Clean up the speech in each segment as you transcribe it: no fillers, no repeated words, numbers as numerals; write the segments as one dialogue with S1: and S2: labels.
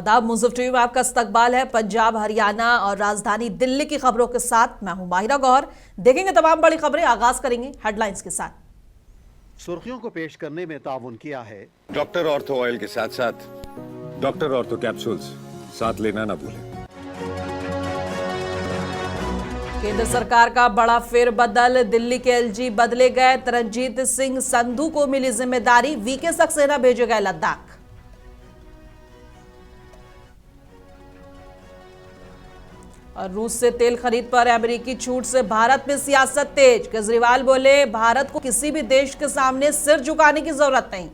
S1: आदाब, मुंसिफ टीवी में आपका इस्तकबाल है। पंजाब, हरियाणा और राजधानी दिल्ली की खबरों के साथ मैं हूं माहिरा गौहर। देखेंगे तमाम बड़ी खबरें। आगाज करेंगे हेडलाइंस के साथ।
S2: सुर्खियों को पेश करने में ताउन किया है
S3: डॉक्टर ऑर्थो ऑयल के साथ साथ डॉक्टर ऑर्थो कैप्सूल्स साथ लेना ना भूलें।
S1: केंद्र सरकार का बड़ा फेरबदल, दिल्ली के एलजी बदले गए। तरनजीत सिंह संधू को मिली जिम्मेदारी, वीके सक्सेना भेजे गए लद्दाख। और रूस से तेल खरीद पर अमेरिकी छूट से भारत में सियासत तेज। केजरीवाल बोले, भारत को किसी भी देश के सामने सिर झुकाने की जरूरत नहीं।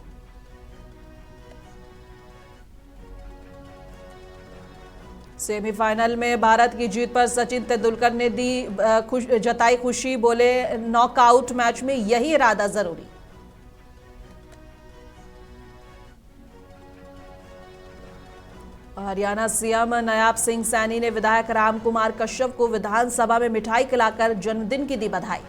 S1: सेमीफाइनल में भारत की जीत पर सचिन तेंदुलकर ने जताई खुशी। बोले, नॉकआउट मैच में यही इरादा जरूरी। हरियाणा सीएम नायब सिंह सैनी ने विधायक राम कुमार कश्यप को विधानसभा में मिठाई खिलाकर जन्मदिन की दी बधाई।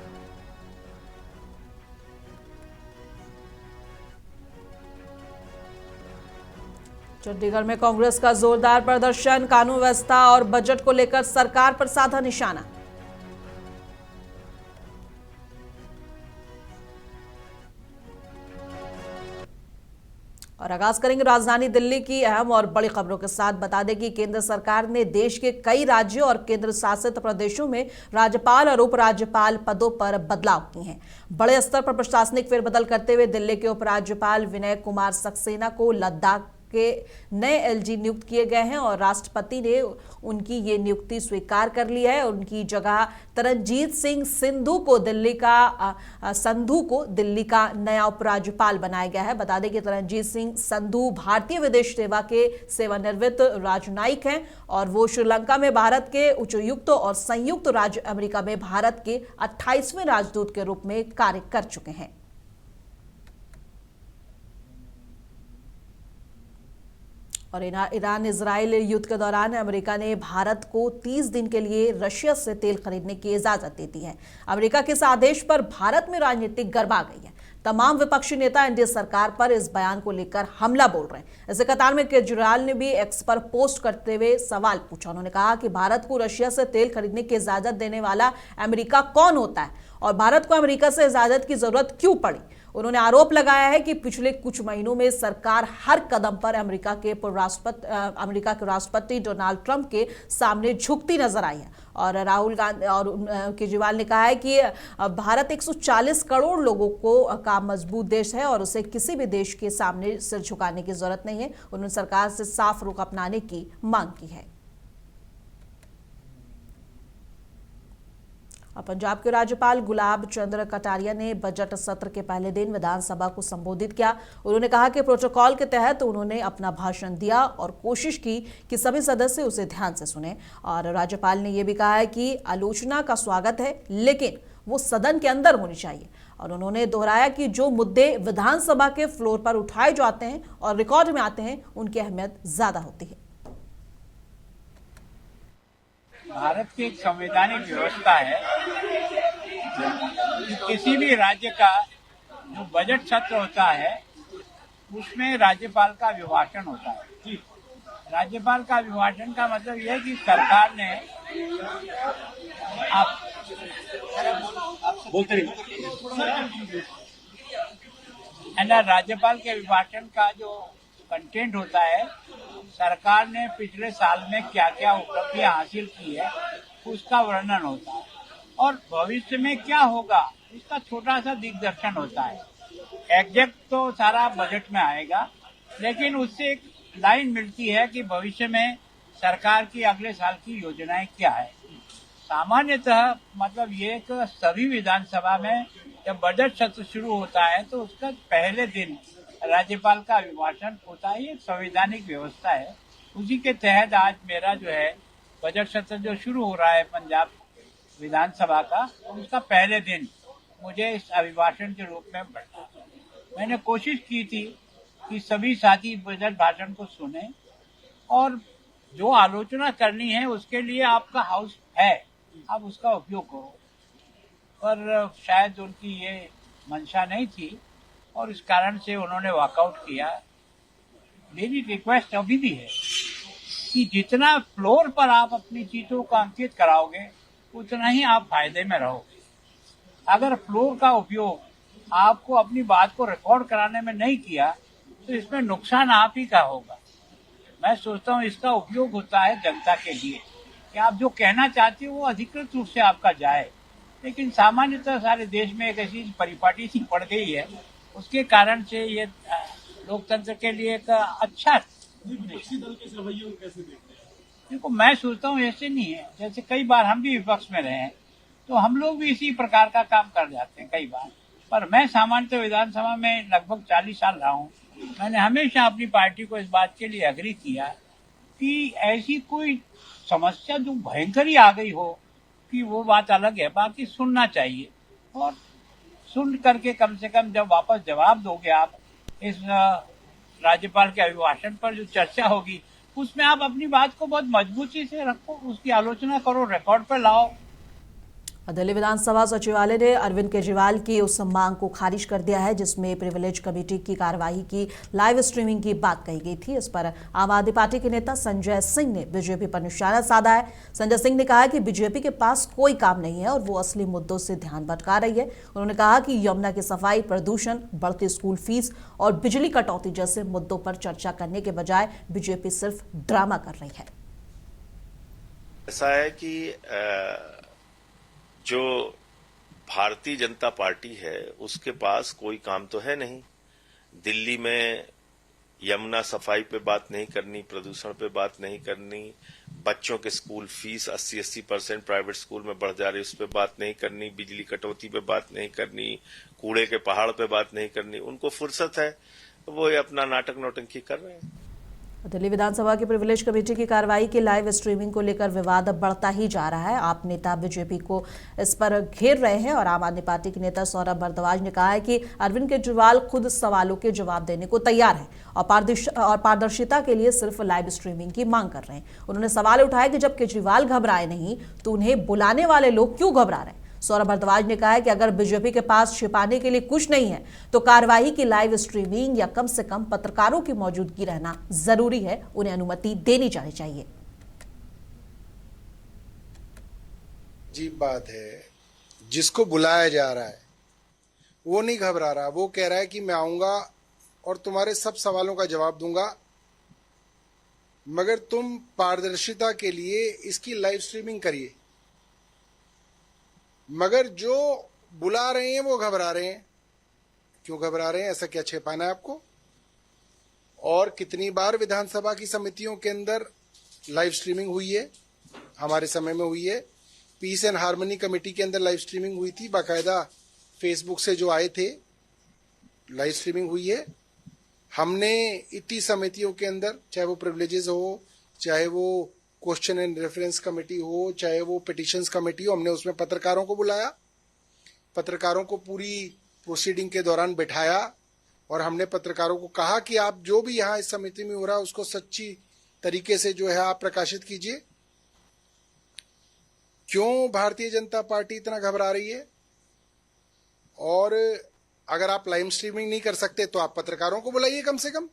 S1: चंडीगढ़ में कांग्रेस का जोरदार प्रदर्शन, कानून व्यवस्था और बजट को लेकर सरकार पर साधा निशाना। और आगाज करेंगे राजधानी दिल्ली की अहम और बड़ी खबरों के साथ। बता दें कि केंद्र सरकार ने देश के कई राज्यों और केंद्र शासित प्रदेशों में राज्यपाल और उपराज्यपाल पदों पर बदलाव किए हैं। बड़े स्तर पर प्रशासनिक फेरबदल करते हुए दिल्ली के उपराज्यपाल विनय कुमार सक्सेना को लद्दाख के नए एलजी नियुक्त किए गए हैं और राष्ट्रपति ने उनकी ये नियुक्ति स्वीकार कर ली है। उनकी जगह तरनजीत सिंह संधू को दिल्ली का नया उपराज्यपाल बनाया गया है। बता दें कि तरनजीत सिंह संधू भारतीय विदेश सेवा के सेवानिवृत्त राजनयिक हैं और वो श्रीलंका में भारत के उच्चायुक्त और संयुक्त राज्य अमेरिका में भारत के 28वें राजदूत के रूप में कार्य कर चुके हैं। और ईरान इजराइल युद्ध के दौरान अमेरिका ने भारत को 30 दिन के लिए रशिया से तेल खरीदने की इजाजत दे दी है। अमेरिका के इस आदेश पर भारत में राजनीतिक गरमा गई है। तमाम विपक्षी नेता एनडीए सरकार पर इस बयान को लेकर हमला बोल रहे हैं। इसी कतार में केजरीवाल ने भी एक्स पर पोस्ट करते हुए सवाल पूछा। उन्होंने कहा कि भारत को रशिया से तेल खरीदने की इजाजत देने वाला अमेरिका कौन होता है और भारत को अमेरिका से इजाजत की जरूरत क्यों पड़ी। उन्होंने आरोप लगाया है कि पिछले कुछ महीनों में सरकार हर कदम पर अमेरिका के राष्ट्रपति डोनाल्ड ट्रंप के सामने झुकती नजर आई है। और राहुल गांधी और केजरीवाल ने कहा है कि भारत 140 करोड़ लोगों का मजबूत देश है और उसे किसी भी देश के सामने सिर झुकाने की जरूरत नहीं है। उन्होंने सरकार से साफ रुख अपनाने की मांग की है। पंजाब के राज्यपाल गुलाब चंद्र कटारिया ने बजट सत्र के पहले दिन विधानसभा को संबोधित किया। उन्होंने कहा कि प्रोटोकॉल के तहत उन्होंने अपना भाषण दिया और कोशिश की कि सभी सदस्य उसे ध्यान से सुने। और राज्यपाल ने यह भी कहा है कि आलोचना का स्वागत है, लेकिन वो सदन के अंदर होनी चाहिए। और उन्होंने दोहराया कि जो मुद्दे विधानसभा के फ्लोर पर उठाए जाते हैं और रिकॉर्ड में आते हैं, उनकी अहमियत ज्यादा होती है।
S4: भारत की एक संवैधानिक व्यवस्था है कि किसी भी राज्य का जो बजट सत्र होता है उसमें राज्यपाल का अभिभाषण होता है। राज्यपाल का अभिभाषण का मतलब यह है कि सरकार ने आप बोलते राज्यपाल के अभिभाषण का जो कंटेंट होता है, सरकार ने पिछले साल में क्या क्या उपलब्धियां हासिल की है उसका वर्णन होता है और भविष्य में क्या होगा इसका छोटा सा दिग्दर्शन होता है। एग्जैक्ट तो सारा बजट में आएगा, लेकिन उससे एक लाइन मिलती है कि भविष्य में सरकार की अगले साल की योजनाएं क्या है। सामान्यतः मतलब ये कि सभी विधानसभा में जब बजट सत्र शुरू होता है तो उसका पहले दिन राज्यपाल का अभिभाषण होता है। ये संवैधानिक व्यवस्था है, उसी के तहत आज मेरा जो है बजट सत्र जो शुरू हो रहा है पंजाब विधानसभा का, उसका पहले दिन मुझे इस अभिभाषण के रूप में बैठा। मैंने कोशिश की थी कि सभी साथी बजट भाषण को सुने और जो आलोचना करनी है उसके लिए आपका हाउस है, आप उसका उपयोग करो। पर शायद उनकी ये मंशा नहीं थी और इस कारण से उन्होंने वॉकआउट किया। मेरी रिक्वेस्ट अभी भी है कि जितना फ्लोर पर आप अपनी चीजों को अंकित कराओगे उतना ही आप फायदे में रहोगे। अगर फ्लोर का उपयोग आपको अपनी बात को रिकॉर्ड कराने में नहीं किया तो इसमें नुकसान आप ही का होगा। मैं सोचता हूँ इसका उपयोग होता है जनता के लिए कि आप जो कहना चाहते हो वो अधिकृत रूप से आपका जाए, लेकिन सामान्यतः सारे देश में एक ऐसी परिपाटी सी पड़ गई है, उसके कारण से ये लोकतंत्र के लिए एक अच्छा। देखो मैं सोचता हूँ ऐसे नहीं है, जैसे कई बार हम भी विपक्ष में रहे हैं तो हम लोग भी इसी प्रकार का काम कर जाते हैं कई बार, पर मैं सामान्यतः विधानसभा में लगभग 40 साल रहा हूँ। मैंने हमेशा अपनी पार्टी को इस बात के लिए अग्री किया कि ऐसी कोई समस्या जो भयंकर ही आ गई हो कि वो बात अलग है, बाकी सुनना चाहिए और सुन करके कम से कम जब वापस जवाब दोगे आप इस राज्यपाल के अभिभाषण पर जो चर्चा होगी उसमें आप अपनी बात को बहुत मजबूती से रखो, उसकी आलोचना करो, रिकॉर्ड पर लाओ।
S1: दिल्ली विधानसभा सचिवालय ने अरविंद केजरीवाल की उस मांग को खारिज कर दिया है जिसमें प्रिविलेज कमेटी की कार्यवाही की लाइव स्ट्रीमिंग की बात कही गई थी। इस पर आम आदमी पार्टी के नेता संजय सिंह ने बीजेपी पर निशाना साधा है। संजय सिंह ने कहा कि बीजेपी के पास कोई काम नहीं है और वो असली मुद्दों से ध्यान भटका रही है। उन्होंने कहा कि यमुना की सफाई, प्रदूषण, बढ़ती स्कूल फीस और बिजली कटौती जैसे मुद्दों पर चर्चा करने के बजाय बीजेपी सिर्फ ड्रामा कर रही है।
S5: ऐसा है कि जो भारतीय जनता पार्टी है उसके पास कोई काम तो है नहीं। दिल्ली में यमुना सफाई पे बात नहीं करनी, प्रदूषण पे बात नहीं करनी, बच्चों के स्कूल फीस 80% प्राइवेट स्कूल में बढ़ जा रही उस पे बात नहीं करनी, बिजली कटौती पे बात नहीं करनी, कूड़े के पहाड़ पे बात नहीं करनी। उनको फुर्सत है, वो अपना नाटक नौटंकी कर रहे हैं।
S1: दिल्ली विधानसभा की प्रिविलेज कमेटी की कार्रवाई की लाइव स्ट्रीमिंग को लेकर विवाद अब बढ़ता ही जा रहा है। आप नेता बीजेपी को इस पर घेर रहे हैं और आम आदमी पार्टी के नेता सौरभ भारद्वाज ने कहा है कि अरविंद केजरीवाल खुद सवालों के जवाब देने को तैयार है और पारदर्शिता के लिए सिर्फ लाइव स्ट्रीमिंग की मांग कर रहे हैं। उन्होंने सवाल उठाया कि जब केजरीवाल घबराए नहीं तो उन्हें बुलाने वाले लोग क्यों घबरा रहे हैं। सौरभ भारद्वाज ने कहा है कि अगर बीजेपी के पास छिपाने के लिए कुछ नहीं है तो कार्रवाई की लाइव स्ट्रीमिंग या कम से कम पत्रकारों की मौजूदगी रहना जरूरी है, उन्हें अनुमति देनी जानी चाहिए।
S6: अजीब बात है, जिसको बुलाया जा रहा है वो नहीं घबरा रहा, वो कह रहा है कि मैं आऊंगा और तुम्हारे सब सवालों का जवाब दूंगा, मगर तुम पारदर्शिता के लिए इसकी लाइव स्ट्रीमिंग करिए। मगर जो बुला रहे हैं वो घबरा रहे हैं। क्यों घबरा रहे हैं? ऐसा क्या छिपाना है आपको? और कितनी बार विधानसभा की समितियों के अंदर लाइव स्ट्रीमिंग हुई है? हमारे समय में हुई है। पीस एंड हार्मनी कमेटी के अंदर लाइव स्ट्रीमिंग हुई थी, बाकायदा फेसबुक से जो आए थे लाइव स्ट्रीमिंग हुई है। हमने इतनी समितियों के अंदर, चाहे वो प्रिविलेजेस हो, चाहे वो क्वेश्चन एंड रेफरेंस कमेटी हो, चाहे वो पिटिशंस कमेटी हो, हमने उसमें पत्रकारों को बुलाया, पत्रकारों को पूरी प्रोसीडिंग के दौरान बिठाया और हमने पत्रकारों को कहा कि आप जो भी यहाँ इस समिति में हो रहा है उसको सच्ची तरीके से जो है आप प्रकाशित कीजिए। क्यों भारतीय जनता पार्टी इतना घबरा रही है? और अगर आप लाइव स्ट्रीमिंग नहीं कर सकते तो आप पत्रकारों को बुलाइए कम से कम।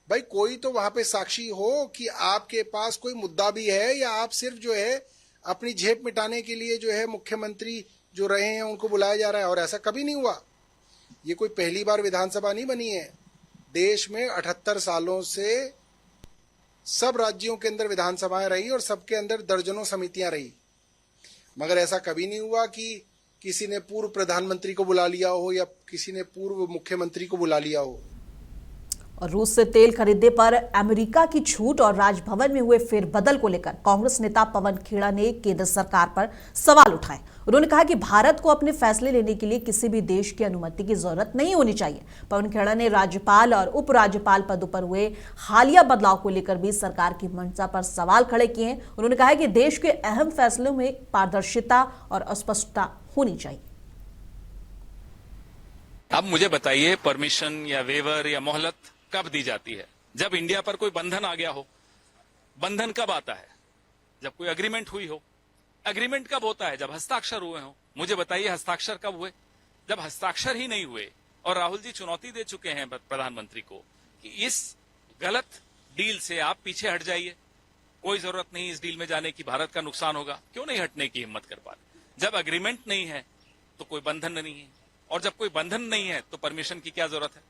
S6: भाई कोई तो वहां पे साक्षी हो कि आपके पास कोई मुद्दा भी है या आप सिर्फ जो है अपनी झेप मिटाने के लिए जो है मुख्यमंत्री जो रहे हैं उनको बुलाया जा रहा है। और ऐसा कभी नहीं हुआ। ये कोई पहली बार विधानसभा नहीं बनी है। देश में 78 सालों से सब राज्यों के अंदर विधानसभाएं रही और सबके अंदर दर्जनों समितियां रही, मगर ऐसा कभी नहीं हुआ कि किसी ने पूर्व प्रधानमंत्री को बुला लिया हो या किसी ने पूर्व मुख्यमंत्री को बुला लिया हो।
S1: और रूस से तेल खरीदने पर अमेरिका की छूट और राजभवन में हुए फेरबदल को लेकर कांग्रेस नेता पवन खेड़ा ने केंद्र सरकार पर सवाल उठाए। उन्होंने कहा कि भारत को अपने फैसले लेने के लिए किसी भी देश की अनुमति की जरूरत नहीं होनी चाहिए। पवन खेड़ा ने राज्यपाल और उपराज्यपाल पदों पर हुए हालिया बदलाव को लेकर भी सरकार की मंशा पर सवाल खड़े किए हैं। उन्होंने कहा कि देश के अहम फैसलों में पारदर्शिता और अस्पष्टता होनी चाहिए।
S7: अब मुझे बताइए, परमिशन या वेवर या मोहलत कब दी जाती है? जब इंडिया पर कोई बंधन आ गया हो। बंधन कब आता है? जब कोई एग्रीमेंट हुई हो। एग्रीमेंट कब होता है? जब हस्ताक्षर हुए हो। मुझे बताइए हस्ताक्षर कब हुए? जब हस्ताक्षर ही नहीं हुए। और राहुल जी चुनौती दे चुके हैं प्रधानमंत्री को कि इस गलत डील से आप पीछे हट जाइए। कोई जरूरत नहीं इस डील में जाने की, भारत का नुकसान होगा, क्यों नहीं हटने की हिम्मत कर पा रहे? जब एग्रीमेंट नहीं है तो कोई बंधन नहीं है, और जब कोई बंधन नहीं है तो परमिशन की क्या जरूरत है?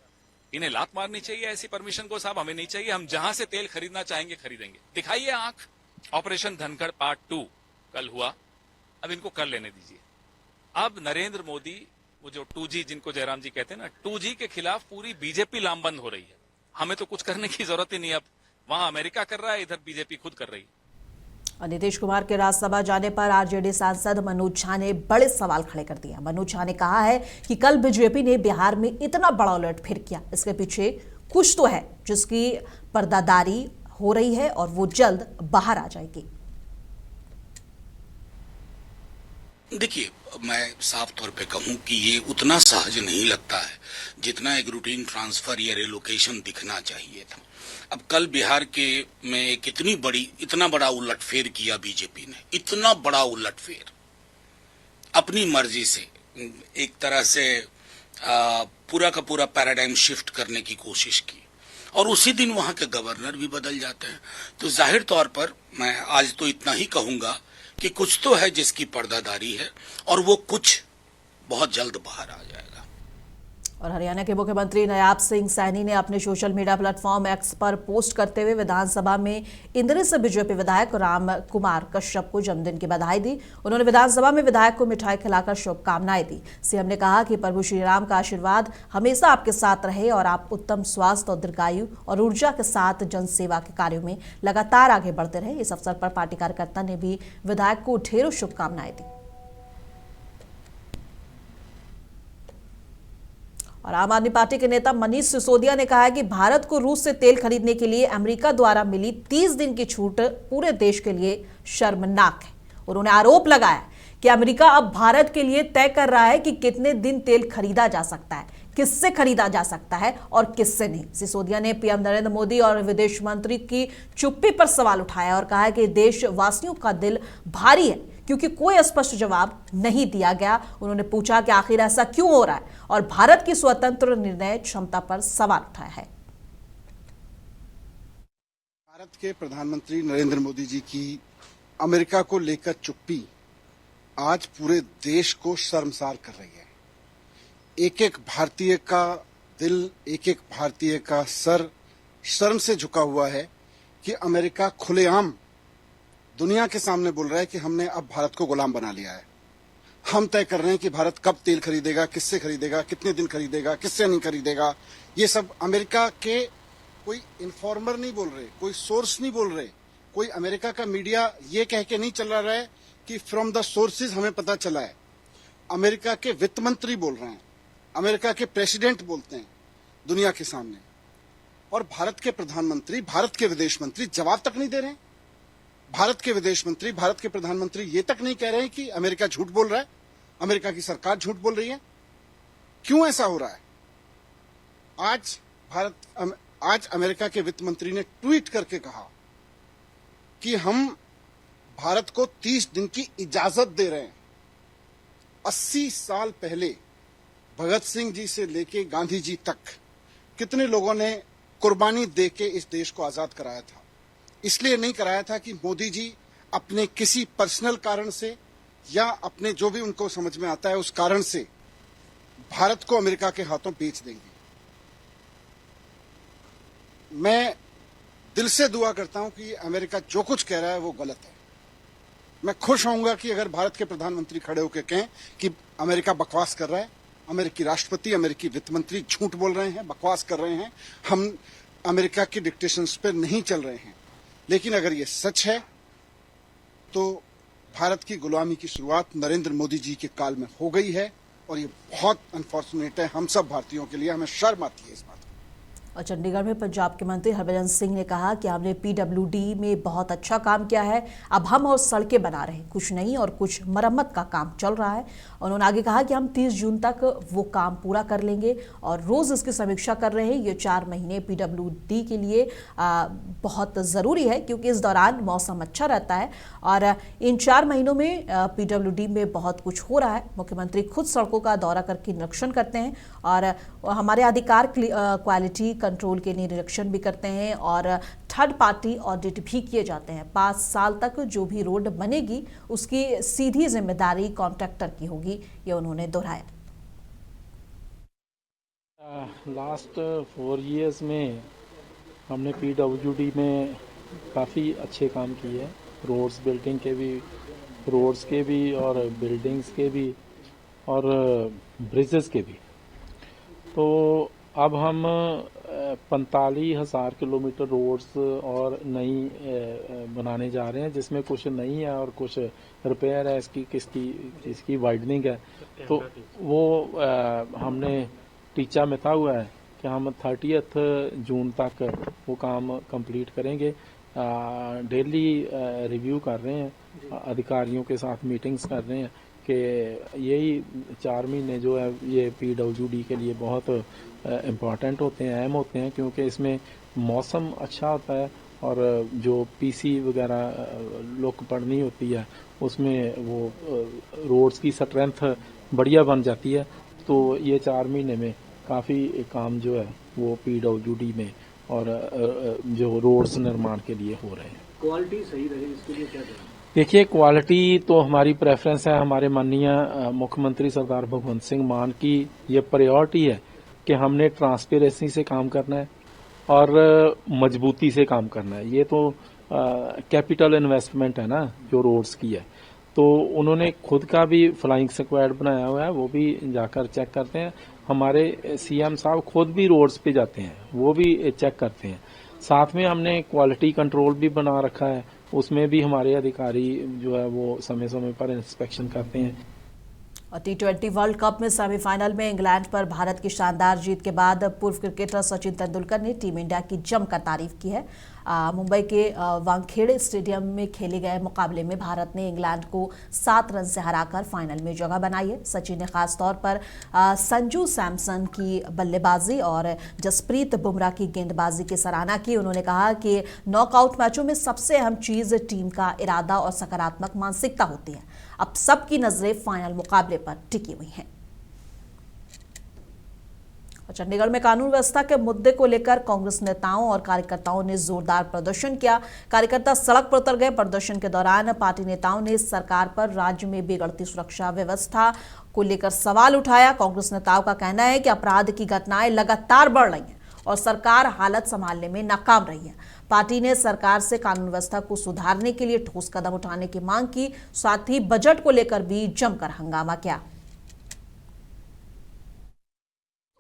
S7: इन्हें लात मारनी चाहिए ऐसी परमिशन को। साहब हमें नहीं चाहिए, हम जहां से तेल खरीदना चाहेंगे खरीदेंगे। दिखाइए आंख। ऑपरेशन धनखड़ पार्ट 2 कल हुआ, अब इनको कर लेने दीजिए। अब नरेंद्र मोदी, वो जो 2G जिनको जयराम जी कहते हैं ना, 2G के खिलाफ पूरी बीजेपी लामबंद हो रही है। हमें तो कुछ करने की जरूरत ही नहीं। अब वहां अमेरिका कर रहा है, इधर बीजेपी खुद कर रही है।
S1: और नीतीश कुमार के राज्यसभा जाने पर आरजेडी सांसद मनोज झा ने बड़े सवाल खड़े कर दिए। मनोज झा ने कहा है कि कल बीजेपी ने बिहार में इतना बड़ा उलटफेर किया, इसके पीछे कुछ तो है जिसकी पर्दादारी हो रही है और वो जल्द बाहर आ जाएगी।
S8: देखिए, मैं साफ तौर पे कहूं कि ये उतना सहज नहीं लगता है जितना एक रूटीन ट्रांसफर या रिलोकेशन दिखना चाहिए था। अब कल बिहार के में एक इतना बड़ा उलटफेर किया बीजेपी ने, इतना बड़ा उलटफेर अपनी मर्जी से, एक तरह से पूरा का पूरा पैराडाइम शिफ्ट करने की कोशिश की, और उसी दिन वहां के गवर्नर भी बदल जाते हैं। तो जाहिर तौर पर मैं आज तो इतना ही कहूंगा कि कुछ तो है जिसकी पर्दादारी है, और वो कुछ बहुत जल्द बाहर आ जाएगा।
S1: और हरियाणा के मुख्यमंत्री नयाब सिंह सैनी ने अपने सोशल मीडिया प्लेटफॉर्म एक्स पर पोस्ट करते हुए विधानसभा में इंद्री से बीजेपी विधायक राम कुमार कश्यप को जन्मदिन की बधाई दी। उन्होंने विधानसभा में विधायक को मिठाई खिलाकर शुभकामनाएं दी। सीएम ने कहा कि प्रभु श्री राम का आशीर्वाद हमेशा आपके साथ रहे और आप उत्तम स्वास्थ्य और दीर्घायु और ऊर्जा के साथ जनसेवा के कार्यों में लगातार आगे बढ़ते रहे। इस अवसर पर पार्टी कार्यकर्ता ने भी विधायक को ढेरों शुभकामनाएं दी। और आम आदमी पार्टी के नेता मनीष सिसोदिया ने कहा है कि भारत को रूस से तेल खरीदने के लिए अमेरिका द्वारा मिली 30 दिन की छूट पूरे देश के लिए शर्मनाक है। उन्होंने आरोप लगाया कि अमेरिका अब भारत के लिए तय कर रहा है कि कितने दिन तेल खरीदा जा सकता है, किससे खरीदा जा सकता है और किससे नहीं। सिसोदिया ने पीएम नरेंद्र मोदी और विदेश मंत्री की चुप्पी पर सवाल उठाया और कहा कि देशवासियों का दिल भारी है क्योंकि कोई स्पष्ट जवाब नहीं दिया गया। उन्होंने पूछा कि आखिर ऐसा क्यों हो रहा है और भारत की स्वतंत्र निर्णय क्षमता पर सवाल उठाया है।
S6: भारत के प्रधानमंत्री नरेंद्र मोदी जी की अमेरिका को लेकर चुप्पी आज पूरे देश को शर्मसार कर रही है। एक एक भारतीय का दिल, एक एक भारतीय का सर शर्म से झुका हुआ है कि अमेरिका खुलेआम दुनिया के सामने बोल रहा है कि हमने अब भारत को गुलाम बना लिया है। हम तय कर रहे हैं कि भारत कब तेल खरीदेगा, किससे खरीदेगा, कितने दिन खरीदेगा, किससे नहीं खरीदेगा। ये सब अमेरिका के कोई इन्फॉर्मर नहीं बोल रहे, कोई सोर्स नहीं बोल रहे, कोई अमेरिका का मीडिया ये कह के नहीं चला रहा है कि फ्रॉम द सोर्सेज हमें पता चला है। अमेरिका के वित्त मंत्री बोल रहे हैं, अमेरिका के प्रेसिडेंट बोलते हैं दुनिया के सामने, और भारत के प्रधानमंत्री, भारत के विदेश मंत्री जवाब तक नहीं दे रहे हैं। भारत के विदेश मंत्री, भारत के प्रधानमंत्री ये तक नहीं कह रहे हैं कि अमेरिका झूठ बोल रहा है, अमेरिका की सरकार झूठ बोल रही है। क्यों ऐसा हो रहा है? आज अमेरिका के वित्त मंत्री ने ट्वीट करके कहा कि हम भारत को 30 दिन की इजाजत दे रहे हैं। 80 साल पहले भगत सिंह जी से लेके गांधी जी तक कितने लोगों ने कुर्बानी दे के इस देश को आजाद कराया था। इसलिए नहीं कराया था कि मोदी जी अपने किसी पर्सनल कारण से या अपने जो भी उनको समझ में आता है उस कारण से भारत को अमेरिका के हाथों बेच देंगे। मैं दिल से दुआ करता हूं कि अमेरिका जो कुछ कह रहा है वो गलत है। मैं खुश होऊंगा कि अगर भारत के प्रधानमंत्री खड़े होकर कहें कि अमेरिका बकवास कर रहा है, अमेरिकी राष्ट्रपति, अमेरिकी वित्त मंत्री झूठ बोल रहे हैं, बकवास कर रहे हैं, हम अमेरिका की डिक्टेशंस पे नहीं चल रहे हैं। लेकिन अगर ये सच है तो भारत की गुलामी की शुरुआत नरेंद्र मोदी जी के काल में हो गई है, और ये बहुत अनफॉर्चुनेट है हम सब भारतीयों के लिए। हमें शर्म आती है इस बात।
S1: और चंडीगढ़ में पंजाब के मंत्री हरभजन सिंह ने कहा कि हमने पीडब्ल्यूडी में बहुत अच्छा काम किया है, अब हम और सड़कें बना रहे हैं, कुछ नहीं और कुछ मरम्मत का काम चल रहा है। उन्होंने आगे कहा कि हम 30 जून तक वो काम पूरा कर लेंगे और रोज इसकी समीक्षा कर रहे हैं। ये 4 महीने पीडब्ल्यूडी के लिए बहुत ज़रूरी है क्योंकि इस दौरान मौसम अच्छा रहता है और इन 4 महीनों में पीडब्ल्यूडी में बहुत कुछ हो रहा है। मुख्यमंत्री खुद सड़कों का दौरा करके निरीक्षण करते हैं और हमारे अधिकार क्वालिटी कंट्रोल के निरीक्षण भी करते हैं और थर्ड पार्टी ऑडिट भी किए जाते हैं। 5 साल तक जो भी रोड बनेगी उसकी सीधी जिम्मेदारी कॉन्ट्रैक्टर की होगी, ये उन्होंने दोहराया।
S9: लास्ट 4 इयर्स में हमने PWD में काफ़ी अच्छे काम किए हैं, रोड्स बिल्डिंग के भी, रोड्स के भी और बिल्डिंग्स के भी और ब्रिजेस के भी। तो अब हम 45,000 किलोमीटर रोड्स और नई बनाने जा रहे हैं, जिसमें कुछ नई है और कुछ रिपेयर है, इसकी वाइडनिंग है। तो वो हमने टीचा मिथा हुआ है कि हम 30 जून तक वो काम कंप्लीट करेंगे। डेली रिव्यू कर रहे हैं, अधिकारियों के साथ मीटिंग्स कर रहे हैं कि यही 4 महीने जो है ये PWD के लिए बहुत इम्पॉर्टेंट होते हैं, अहम होते हैं, क्योंकि इसमें मौसम अच्छा होता है और जो PC वगैरह लुक पड़नी होती है उसमें वो रोड्स की स्ट्रेंथ बढ़िया बन जाती है। तो ये 4 महीने में काफ़ी काम जो है वो PWD में और जो रोड्स निर्माण के लिए हो रहे हैं।
S10: क्वालिटी सही रहे इसके लिए क्या करें?
S9: देखिए, क्वालिटी तो हमारी प्रेफरेंस है। हमारे माननीय मुख्यमंत्री सरदार भगवंत सिंह मान की ये प्रायोरिटी है कि हमने ट्रांसपेरेंसी से काम करना है और मजबूती से काम करना है। ये तो कैपिटल इन्वेस्टमेंट है ना जो रोड्स की है। तो उन्होंने खुद का भी फ्लाइंग स्क्वाड बनाया हुआ है, वो भी जाकर चेक करते हैं। हमारे CM साहब खुद भी रोड्स पे जाते हैं, वो भी चेक करते हैं। साथ में हमने क्वालिटी कंट्रोल भी बना रखा है, उसमें भी हमारे अधिकारी जो है वो समय समय पर इंस्पेक्शन करते हैं।
S1: और T20 वर्ल्ड कप में सेमीफाइनल में इंग्लैंड पर भारत की शानदार जीत के बाद पूर्व क्रिकेटर सचिन तेंदुलकर ने टीम इंडिया की जमकर तारीफ की है। मुंबई के वानखेड़े स्टेडियम में खेले गए मुकाबले में भारत ने इंग्लैंड को 7 रन से हराकर फाइनल में जगह बनाई है। सचिन ने खास तौर पर संजू सैमसन की बल्लेबाजी और जसप्रीत बुमराह की गेंदबाजी की सराहना की। उन्होंने कहा कि नॉकआउट मैचों में सबसे अहम चीज टीम का इरादा और सकारात्मक मानसिकता होती है। अब सबकी नजरें फाइनल मुकाबले पर टिकी हुई हैं। चंडीगढ़ में कानून व्यवस्था के मुद्दे को लेकर कांग्रेस नेताओं और कार्यकर्ताओं ने जोरदार प्रदर्शन किया। कार्यकर्ता सड़क पर उतर गए। प्रदर्शन के दौरान पार्टी नेताओं ने सरकार पर राज्य में बिगड़ती सुरक्षा व्यवस्था को लेकर सवाल उठाया। कांग्रेस नेताओं का कहना है कि अपराध की घटनाएं लगातार बढ़ रही हैं और सरकार हालत संभालने में नाकाम रही है। पार्टी ने सरकार से कानून व्यवस्था को सुधारने के लिए ठोस कदम उठाने की मांग की। साथ ही बजट को लेकर भी जमकर हंगामा किया।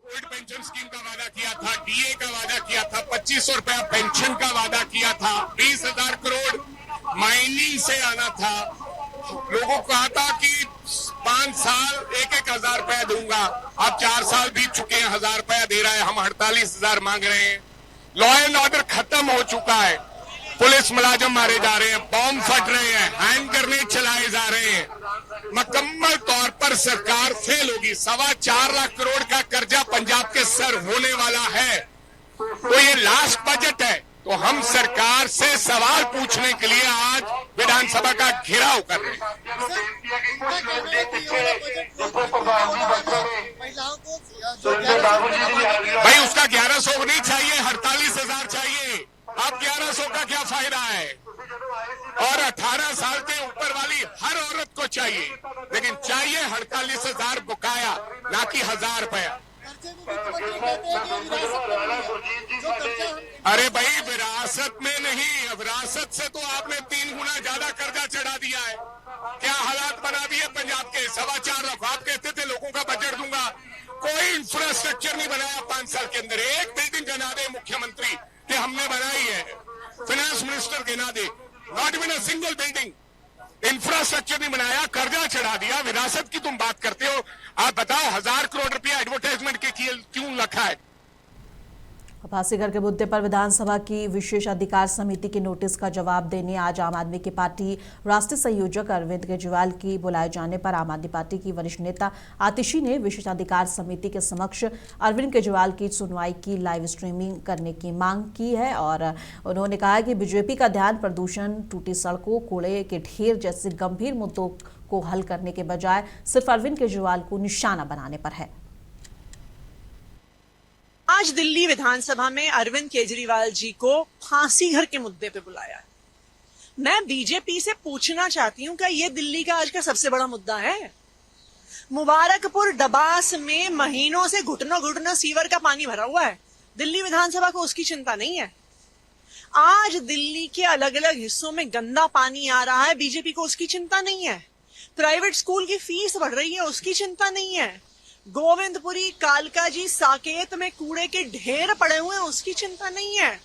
S11: पेंशन स्कीम का वादा किया था, DA का वादा किया था, 2500 रुपया पेंशन का वादा किया था, 20,000 करोड़ माइनिंग से आना था। लोगों को कहा था कि 5 साल 1,000 रुपया दूंगा। अब 4 साल बीत चुके हैं, 1,000 रुपया दे रहा है, हम 48,000 मांग रहे हैं। लॉ एंड ऑर्डर खत्म हो चुका है, पुलिस मुलाजिम मारे जा रहे हैं, बॉम्ब फट रहे हैं, हैंड ग्रेनेड चलाए जा रहे हैं। मुकम्मल तौर पर सरकार फेल होगी। 4.25 लाख करोड़ का कर्जा पंजाब के सर होने वाला है। तो ये लास्ट बजट है, तो हम सरकार से सवाल पूछने के लिए आज विधानसभा का घेराव कर रहे हैं। भाई उसका 1100 नहीं चाहिए, 48,000 चाहिए। अब 1100 का क्या फायदा है? और 18 साल के ऊपर वाली हर औरत को चाहिए, लेकिन चाहिए 48,000 बकाया, ना कि 1,000 रुपया। अरे भाई विरासत में नहीं, विरासत से तो आपने 3 गुना ज्यादा कर्जा चढ़ा दिया है। क्या हालात बना दिए पंजाब के। 4.25 लाख आप कहते थे लोगों का बजट दूंगा, कोई इंफ्रास्ट्रक्चर नहीं बनाया 5 साल के अंदर। एक बिल्डिंग गिना दे मुख्यमंत्री कि हमने बनाई है, फाइनेंस मिनिस्टर गिना दे, not even a single building. Infrastructure नहीं बनाया, कर्जा चढ़ा दिया। विरासत की तुम बात करते हो। आप बताओ 1,000 करोड़ रुपया एडवर्टाइजमेंट के क्यों रखा है?
S1: भासीघर के मुद्दे पर विधानसभा की विशेष अधिकार समिति के नोटिस का जवाब देने आज आम आदमी की पार्टी राष्ट्रीय संयोजक अरविंद केजरीवाल की बुलाए जाने पर आम आदमी पार्टी की वरिष्ठ नेता आतिशी ने विशेष अधिकार समिति के समक्ष अरविंद केजरीवाल की सुनवाई की लाइव स्ट्रीमिंग करने की मांग की है। और उन्होंने कहा कि बीजेपी का ध्यान प्रदूषण, टूटी सड़कों, कूड़े के ढेर जैसे गंभीर मुद्दों को हल करने के बजाय सिर्फ अरविंद केजरीवाल को निशाना बनाने पर है।
S12: आज दिल्ली विधानसभा में अरविंद केजरीवाल जी को फांसी घर के मुद्दे पे बुलाया है। मैं बीजेपी से पूछना चाहती हूं, क्या ये दिल्ली का आज का सबसे बड़ा मुद्दा है? मुबारकपुर डबास में महीनों से घुटनों सीवर का पानी भरा हुआ है। दिल्ली विधानसभा को उसकी चिंता नहीं है। आज दिल्ली के अलग अलग हिस्सों में गंदा पानी आ रहा है, बीजेपी को उसकी चिंता नहीं है। प्राइवेट स्कूल की फीस बढ़ रही है, उसकी चिंता नहीं है। गोविंदपुरी, कालकाजी, साकेत में कूड़े के ढेर पड़े हुए हैं, उसकी चिंता नहीं है।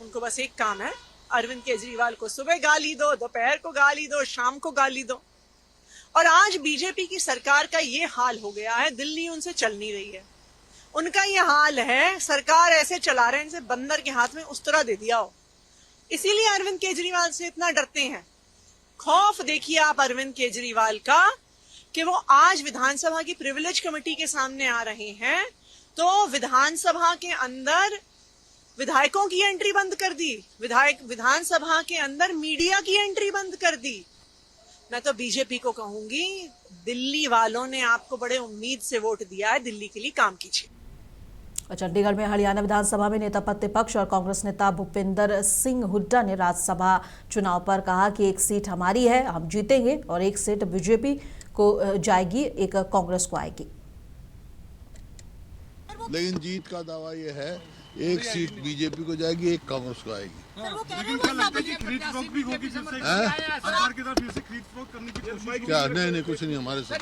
S12: उनको बस एक काम है, अरविंद केजरीवाल को सुबह गाली दो, दोपहर को गाली दो, शाम को गाली दो। और आज बीजेपी की सरकार का ये हाल हो गया है, दिल्ली उनसे चल नहीं रही है। उनका ये हाल है, सरकार ऐसे चला रहे हैं जैसे बंदर के हाथ में उस्तरा दे दिया हो। इसीलिए अरविंद केजरीवाल से इतना डरते हैं। खौफ देखिए आप अरविंद केजरीवाल का कि वो आज विधानसभा की प्रिविलेज कमेटी के सामने आ रहे हैं तो विधानसभा के अंदर विधायकों की एंट्री बंद कर दी, विधानसभा के अंदर मीडिया की एंट्री बंद कर दी। मैं तो बीजेपी को कहूंगी, दिल्ली वालों ने आपको बड़े उम्मीद से वोट दिया है, दिल्ली के लिए काम कीजिए।
S1: और चंडीगढ़ में हरियाणा विधानसभा में नेता प्रतिपक्ष और कांग्रेस नेता भूपिंदर सिंह हुड्डा ने राज्यसभा चुनाव पर कहा कि एक सीट हमारी है, हम जीतेंगे, और एक सीट बीजेपी को जाएगी, एक कांग्रेस को आएगी।
S13: लेकिन जीत का दावा ये है, एक सीट बीजेपी को जाएगी, एक कांग्रेस को आएगी। क्या? नहीं, कुछ नहीं हमारे साथ।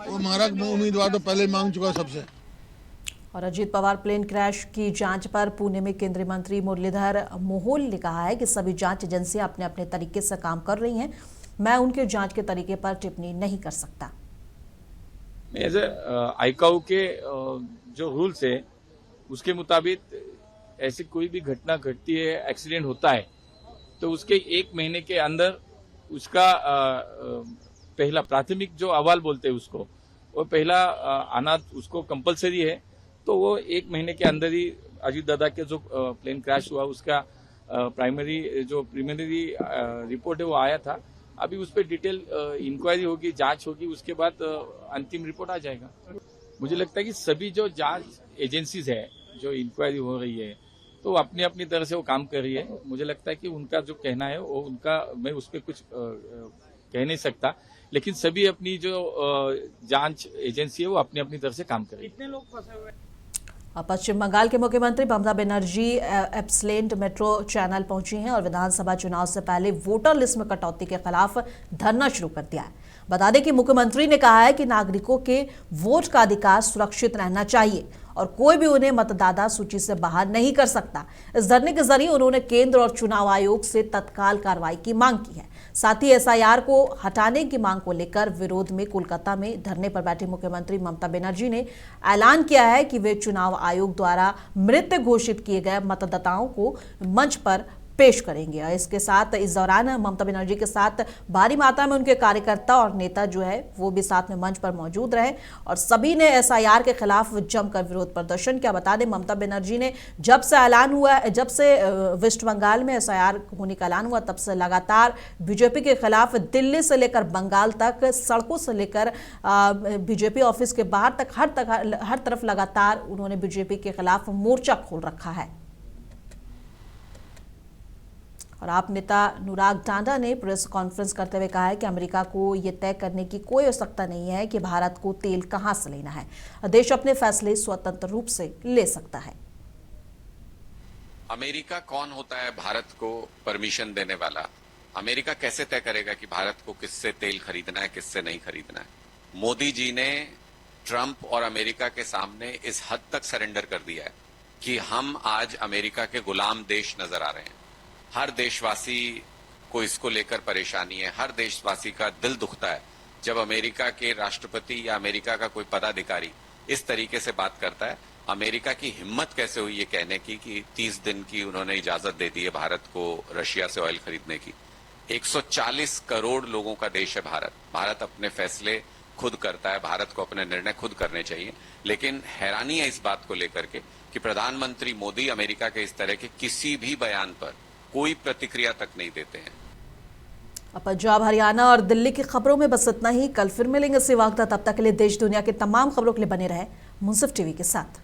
S13: वो हमारा उम्मीदवार तो पहले मांग चुका सबसे।
S1: और अजीत पवार प्लेन क्रैश की जांच पर पुणे में केंद्रीय मंत्री मुरलीधर मोहोल ने कहा है कि सभी जांच एजेंसियां अपने अपने तरीके से काम कर रही हैं, मैं उनके जांच के तरीके पर टिप्पणी नहीं कर सकता।
S14: एज आईकाउ के जो रूल्स है उसके मुताबिक ऐसी कोई भी घटना घटती है, एक्सीडेंट होता है, तो उसके 1 महीने के अंदर उसका पहला प्राथमिक जो अहवाल बोलते हैं उसको, वो पहला आना उसको कंपलसरी है। तो वो 1 महीने के अंदर ही अजीत दादा के जो प्लेन क्रैश हुआ उसका प्रीलिमिनरी रिपोर्ट है वो आया था। अभी उस पर डिटेल इंक्वायरी होगी, जांच होगी, उसके बाद अंतिम रिपोर्ट आ जाएगा। मुझे लगता है कि सभी जो जांच एजेंसीज है, जो इंक्वायरी हो रही है, तो अपनी अपनी तरह से वो काम कर रही है। मुझे लगता है कि उनका जो कहना है वो उनका, मैं उस पर कुछ कह नहीं सकता, लेकिन सभी अपनी जो जांच एजेंसी है वो अपनी अपनी तरफ से काम कर रही है।
S10: कितने लोग फंसे हुए?
S1: पश्चिम बंगाल के मुख्यमंत्री ममता बनर्जी एप्सलैंड मेट्रो चैनल पहुंची हैं और विधानसभा चुनाव से पहले वोटर लिस्ट में कटौती के खिलाफ धरना शुरू कर दिया है। बता दें कि मुख्यमंत्री ने कहा है कि नागरिकों के वोट का अधिकार सुरक्षित रहना चाहिए और कोई भी उन्हें मतदाता सूची से बाहर नहीं कर सकता। इस धरने के जरिए उन्होंने केंद्र और चुनाव आयोग से तत्काल कार्रवाई की मांग की है। साथ ही एसआईआर को हटाने की मांग को लेकर विरोध में कोलकाता में धरने पर बैठी मुख्यमंत्री ममता बनर्जी ने ऐलान किया है कि वे चुनाव आयोग द्वारा मृत घोषित किए गए मतदाताओं को मंच पर पेश करेंगे। और इसके साथ इस दौरान ममता बनर्जी के साथ भारी मात्रा में उनके कार्यकर्ता और नेता जो है वो भी साथ में मंच पर मौजूद रहे और सभी ने एसआईआर के खिलाफ जमकर विरोध प्रदर्शन किया। बता दें ममता बनर्जी ने जब से वेस्ट बंगाल में एसआईआर होने का ऐलान हुआ तब से लगातार बीजेपी के खिलाफ दिल्ली से लेकर बंगाल तक, सड़कों से लेकर बीजेपी ऑफिस के बाहर तक हर तरफ लगातार उन्होंने बीजेपी के खिलाफ मोर्चा खोल रखा है। और आप नेता अनुराग टांडा ने प्रेस कॉन्फ्रेंस करते हुए कहा है कि अमेरिका को यह तय करने की कोई आवश्यकता नहीं है कि भारत को तेल कहां से लेना है, देश अपने फैसले स्वतंत्र रूप से ले सकता है।
S15: अमेरिका कौन होता है भारत को परमिशन देने वाला? अमेरिका कैसे तय करेगा कि भारत को किससे तेल खरीदना है, किससे नहीं खरीदना है? मोदी जी ने ट्रंप और अमेरिका के सामने इस हद तक सरेंडर कर दिया है कि हम आज अमेरिका के गुलाम देश नजर आ रहे हैं। हर देशवासी को इसको लेकर परेशानी है, हर देशवासी का दिल दुखता है जब अमेरिका के राष्ट्रपति या अमेरिका का कोई पदाधिकारी इस तरीके से बात करता है। अमेरिका की हिम्मत कैसे हुई ये कहने की कि 30 दिन की उन्होंने इजाजत दे दी है भारत को रशिया से ऑयल खरीदने की। 140 करोड़ लोगों का देश है भारत। भारत अपने फैसले खुद करता है, भारत को अपने निर्णय खुद करने चाहिए। लेकिन हैरानी है इस बात को लेकर के कि प्रधानमंत्री मोदी अमेरिका के इस तरह के किसी भी बयान पर कोई प्रतिक्रिया तक नहीं देते हैं।
S1: अब पंजाब, हरियाणा और दिल्ली की खबरों में बस इतना ही। कल फिर मिलेंगे इसी वक्त। तब तक के लिए देश दुनिया की तमाम खबरों के लिए बने रहे मुंसिफ टीवी के साथ।